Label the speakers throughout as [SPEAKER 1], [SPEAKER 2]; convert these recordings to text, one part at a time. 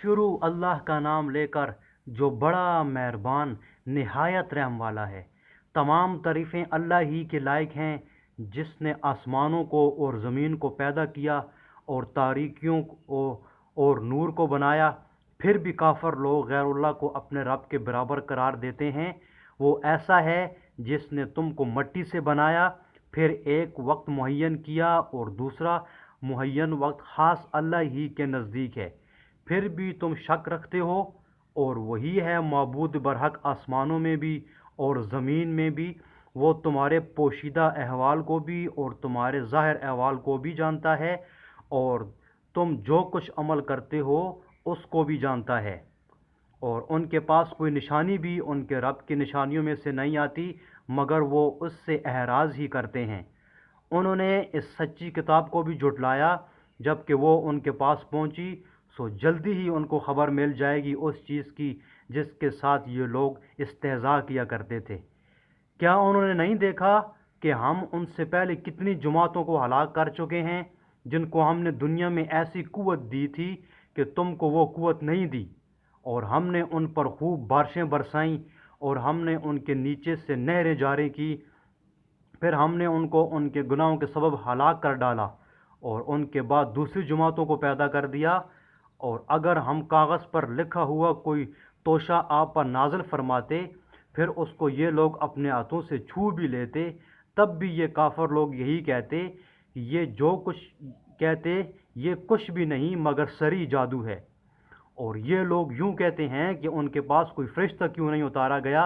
[SPEAKER 1] شروع اللہ کا نام لے کر جو بڑا مہربان نہایت رحم والا ہے۔ تمام تعریفیں اللہ ہی کے لائق ہیں، جس نے آسمانوں کو اور زمین کو پیدا کیا اور تاریکیوں کو اور نور کو بنایا۔ پھر بھی کافر لوگ غیر اللہ کو اپنے رب کے برابر قرار دیتے ہیں۔ وہ ایسا ہے جس نے تم کو مٹی سے بنایا، پھر ایک وقت معین کیا اور دوسرا معین وقت خاص اللہ ہی کے نزدیک ہے، پھر بھی تم شک رکھتے ہو۔ اور وہی ہے معبود برحق آسمانوں میں بھی اور زمین میں بھی، وہ تمہارے پوشیدہ احوال کو بھی اور تمہارے ظاہر احوال کو بھی جانتا ہے، اور تم جو کچھ عمل کرتے ہو اس کو بھی جانتا ہے۔ اور ان کے پاس کوئی نشانی بھی ان کے رب کی نشانیوں میں سے نہیں آتی، مگر وہ اس سے اعراض ہی کرتے ہیں۔ انہوں نے اس سچی کتاب کو بھی جھٹلایا جب کہ وہ ان کے پاس پہنچی، سو جلدی ہی ان کو خبر مل جائے گی اس چیز کی جس کے ساتھ یہ لوگ استہزاء کیا کرتے تھے۔ کیا انہوں نے نہیں دیکھا کہ ہم ان سے پہلے کتنی جماعتوں کو ہلاک کر چکے ہیں، جن کو ہم نے دنیا میں ایسی قوت دی تھی کہ تم کو وہ قوت نہیں دی، اور ہم نے ان پر خوب بارشیں برسائیں اور ہم نے ان کے نیچے سے نہریں جاری کی، پھر ہم نے ان کو ان کے گناہوں کے سبب ہلاک کر ڈالا اور ان کے بعد دوسری جماعتوں کو پیدا کر دیا۔ اور اگر ہم کاغذ پر لکھا ہوا کوئی توشہ آپ پر نازل فرماتے، پھر اس کو یہ لوگ اپنے ہاتھوں سے چھو بھی لیتے، تب بھی یہ کافر لوگ یہی کہتے، یہ جو کچھ کہتے یہ کچھ بھی نہیں مگر سری جادو ہے۔ اور یہ لوگ یوں کہتے ہیں کہ ان کے پاس کوئی فرشتہ کیوں نہیں اتارا گیا،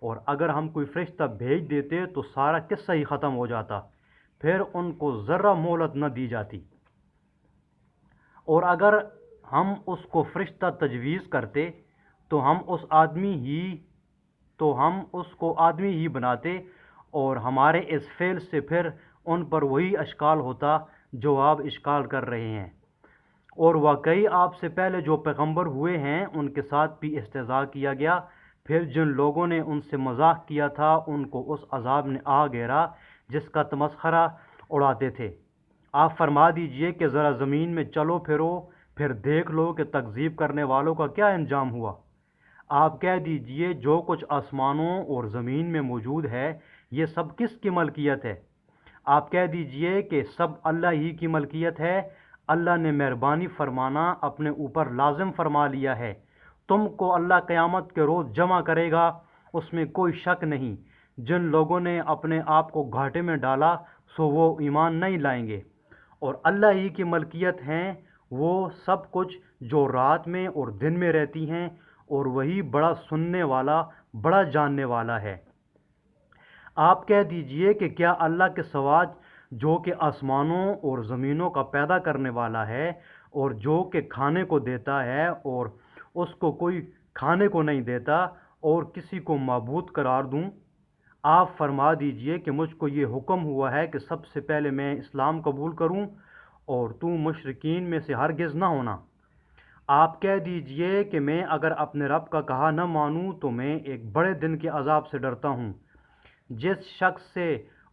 [SPEAKER 1] اور اگر ہم کوئی فرشتہ بھیج دیتے تو سارا قصہ ہی ختم ہو جاتا، پھر ان کو ذرہ مہلت نہ دی جاتی۔ اور اگر ہم اس کو فرشتہ تجویز کرتے تو ہم اس کو آدمی ہی بناتے، اور ہمارے اس فعل سے پھر ان پر وہی اشکال ہوتا جو آپ اشکال کر رہے ہیں۔ اور واقعی آپ سے پہلے جو پیغمبر ہوئے ہیں ان کے ساتھ بھی استہزاء کیا گیا، پھر جن لوگوں نے ان سے مذاق کیا تھا ان کو اس عذاب نے آ گھیرا جس کا تمسخرہ اڑاتے تھے۔ آپ فرما دیجئے کہ ذرا زمین میں چلو پھرو، پھر دیکھ لو کہ تکذیب کرنے والوں کا کیا انجام ہوا۔ آپ کہہ دیجئے جو کچھ آسمانوں اور زمین میں موجود ہے یہ سب کس کی ملکیت ہے؟ آپ کہہ دیجئے کہ سب اللہ ہی کی ملکیت ہے۔ اللہ نے مہربانی فرمانا اپنے اوپر لازم فرما لیا ہے۔ تم کو اللہ قیامت کے روز جمع کرے گا، اس میں کوئی شک نہیں۔ جن لوگوں نے اپنے آپ کو گھاٹے میں ڈالا سو وہ ایمان نہیں لائیں گے۔ اور اللہ ہی کی ملکیت ہیں وہ سب کچھ جو رات میں اور دن میں رہتی ہیں، اور وہی بڑا سننے والا بڑا جاننے والا ہے۔ آپ کہہ دیجئے کہ کیا اللہ کے سوا جو کہ آسمانوں اور زمینوں کا پیدا کرنے والا ہے اور جو کہ کھانے کو دیتا ہے اور اس کو کوئی کھانے کو نہیں دیتا، اور کسی کو معبود قرار دوں؟ آپ فرما دیجئے کہ مجھ کو یہ حکم ہوا ہے کہ سب سے پہلے میں اسلام قبول کروں، اور تم مشرکین میں سے ہرگز نہ ہونا۔ آپ کہہ دیجئے کہ میں اگر اپنے رب کا کہا نہ مانوں تو میں ایک بڑے دن کے عذاب سے ڈرتا ہوں۔ جس شخص سے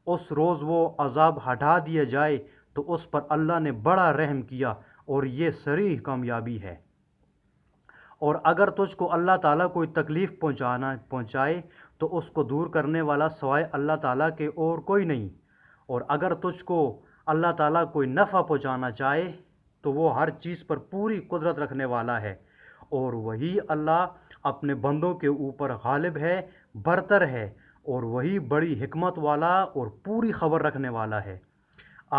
[SPEAKER 1] اس روز وہ عذاب ہٹا دیا جائے تو اس پر اللہ نے بڑا رحم کیا، اور یہ صریح کامیابی ہے۔ اور اگر تجھ کو اللہ تعالیٰ کوئی تکلیف پہنچائے تو اس کو دور کرنے والا سوائے اللہ تعالیٰ کے اور کوئی نہیں، اور اگر تجھ کو اللہ تعالیٰ کوئی نفع پہنچانا چاہے تو وہ ہر چیز پر پوری قدرت رکھنے والا ہے، اور وہی اللہ اپنے بندوں کے اوپر غالب ہے، برتر ہے، اور وہی بڑی حکمت والا اور پوری خبر رکھنے والا ہے۔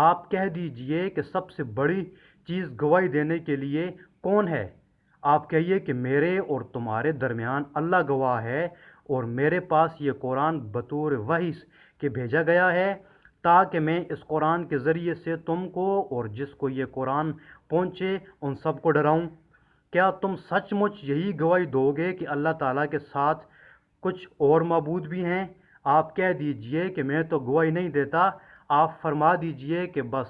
[SPEAKER 1] آپ کہہ دیجئے کہ سب سے بڑی چیز گواہی دینے کے لیے کون ہے؟ آپ کہیے کہ میرے اور تمہارے درمیان اللہ گواہ ہے، اور میرے پاس یہ قرآن بطور وحی کے بھیجا گیا ہے تاکہ میں اس قرآن کے ذریعے سے تم کو اور جس کو یہ قرآن پہنچے ان سب کو ڈراؤں۔ کیا تم سچ مچ یہی گواہی دو گے کہ اللہ تعالیٰ کے ساتھ کچھ اور معبود بھی ہیں؟ آپ کہہ دیجئے کہ میں تو گواہی نہیں دیتا۔ آپ فرما دیجئے کہ بس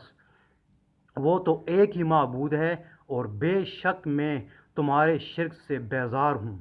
[SPEAKER 1] وہ تو ایک ہی معبود ہے، اور بے شک میں تمہارے شرک سے بیزار ہوں۔